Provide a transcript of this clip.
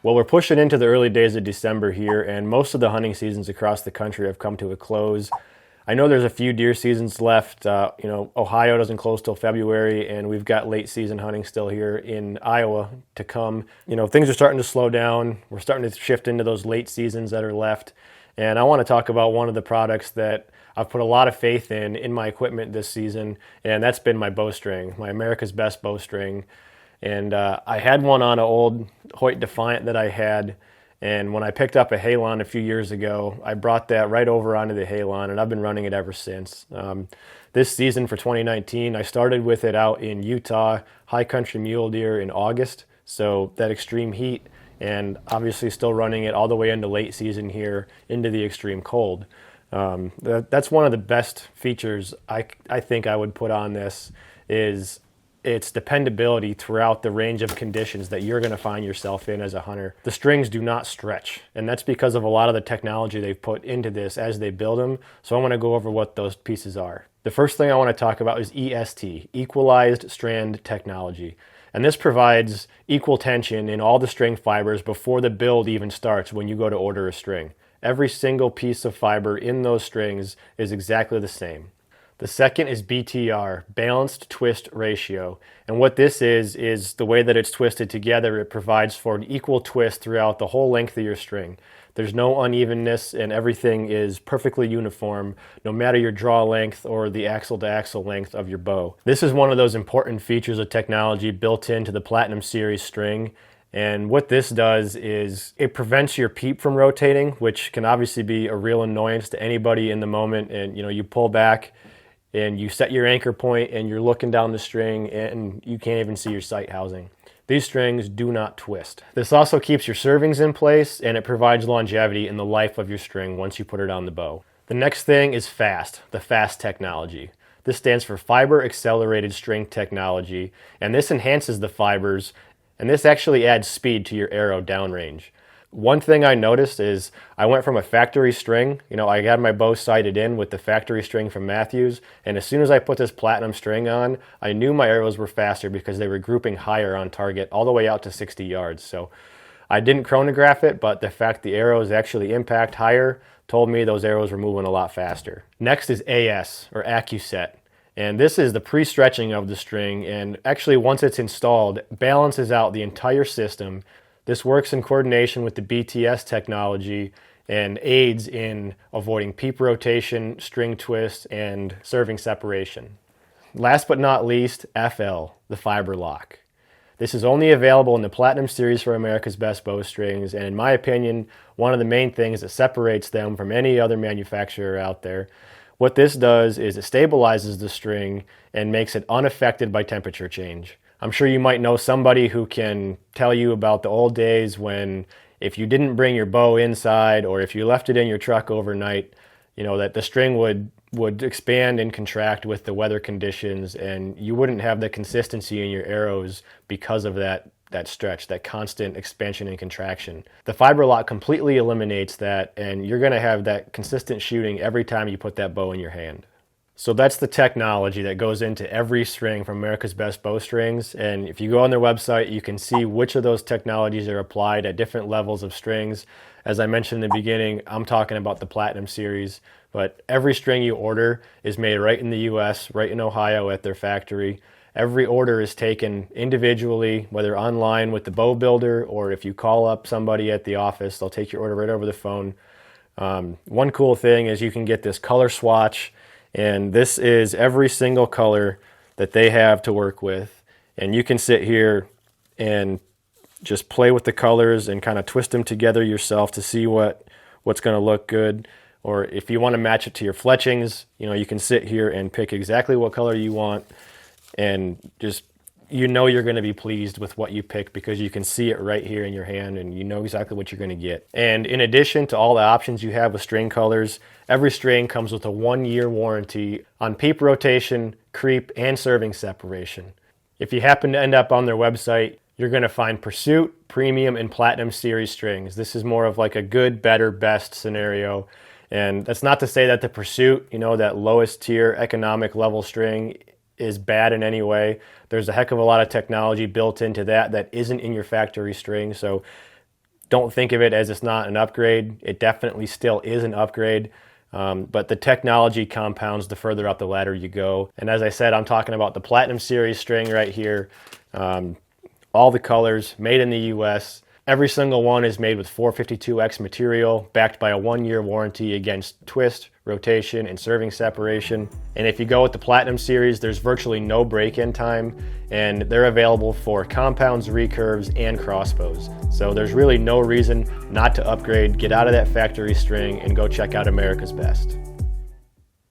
Well, we're pushing into the early days of December here, and most of the hunting seasons across the country have come to a close. I know there's a few deer seasons left. Ohio doesn't close till February, and we've got late season hunting still here in Iowa to come. Things are starting to slow down. We're starting to shift into those late seasons that are left. And I want to talk about one of the products that I've put a lot of faith in my equipment this season, and that's been my bowstring, my America's Best Bowstring. And I had one on an old Hoyt Defiant that I had, and when I picked up a Halon a few years ago, I brought that right over onto the Halon, and I've been running it ever since. This season for 2019, I started with it out in Utah, high country mule deer in August, so that extreme heat, and obviously still running it all the way into late season here, into the extreme cold. That's one of the best features I think I would put on this is its dependability throughout the range of conditions that you're going to find yourself in as a hunter. The strings do not stretch, and that's because of a lot of the technology they've put into this as they build them. So I want to go over what those pieces are. The first thing I want to talk about is EST, Equalized Strand Technology. And this provides equal tension in all the string fibers before the build even starts when you go to order a string. Every single piece of fiber in those strings is exactly the same. The second is BTR, Balanced Twist Ratio. And what this is the way that it's twisted together, it provides for an equal twist throughout the whole length of your string. There's no unevenness and everything is perfectly uniform, no matter your draw length or the axle to axle length of your bow. This is one of those important features of technology built into the Platinum Series string. And what this does is it prevents your peep from rotating, which can obviously be a real annoyance to anybody in the moment. And you pull back and you set your anchor point and you're looking down the string and you can't even see your sight housing. These strings do not twist. This also keeps your servings in place and it provides longevity in the life of your string once you put it on the bow. The next thing is FAST, the FAST technology. This stands for Fiber Accelerated String Technology, and this enhances the fibers, and this actually adds speed to your arrow downrange. One thing I noticed is I went from a factory string, I had my bow sighted in with the factory string from Matthews, and as soon as I put this platinum string on, I knew my arrows were faster because they were grouping higher on target all the way out to 60 yards. So I didn't chronograph it, but the fact the arrows actually impact higher told me those arrows were moving a lot faster. Next is AS, or AccuSet. And this is the pre-stretching of the string, and actually once it's installed, balances out the entire system. This works in coordination with the BTS technology and aids in avoiding peep rotation, string twist, and serving separation. Last but not least, FL, the fiber lock. This is only available in the Platinum Series for America's Best Bowstrings, and in my opinion, one of the main things that separates them from any other manufacturer out there. What this does is it stabilizes the string and makes it unaffected by temperature change. I'm sure you might know somebody who can tell you about the old days when if you didn't bring your bow inside or if you left it in your truck overnight, that the string would expand and contract with the weather conditions and you wouldn't have the consistency in your arrows because of that stretch, that constant expansion and contraction. The fiber lock completely eliminates that and you're going to have that consistent shooting every time you put that bow in your hand. So that's the technology that goes into every string from America's Best Bowstrings, and if you go on their website you can see which of those technologies are applied at different levels of strings. As I mentioned in the beginning, I'm talking about the Platinum Series, but every string you order is made right in the US, right in Ohio at their factory. Every order is taken individually, whether online with the bow builder or if you call up somebody at the office, they'll take your order right over the phone. One cool thing is you can get this color swatch, and this is every single color that they have to work with. And you can sit here and just play with the colors and kind of twist them together yourself to see what's going to look good. Or if you want to match it to your fletchings, you can sit here and pick exactly what color you want and just you're going to be pleased with what you pick because you can see it right here in your hand and you know exactly what you're going to get. And in addition to all the options you have with string colors, every string comes with a 1-year warranty on peep rotation, creep, and serving separation. If you happen to end up on their website, you're going to find Pursuit, Premium, and Platinum Series strings. This is more of like a good, better, best scenario. And that's not to say that the Pursuit, that lowest tier economic level string is bad in any way. There's a heck of a lot of technology built into that isn't in your factory string. So Don't think of it as it's not an upgrade. It definitely still is an upgrade. But the technology compounds the further up the ladder you go. And as I said, I'm talking about the Platinum Series string right here. All the colors, made in the US. Every single one is made with 452X material, backed by a 1-year warranty against twist, rotation, and serving separation. And if you go with the Platinum Series, there's virtually no break-in time, and they're available for compounds, recurves, and crossbows. So there's really no reason not to upgrade. Get out of that factory string and go check out America's Best.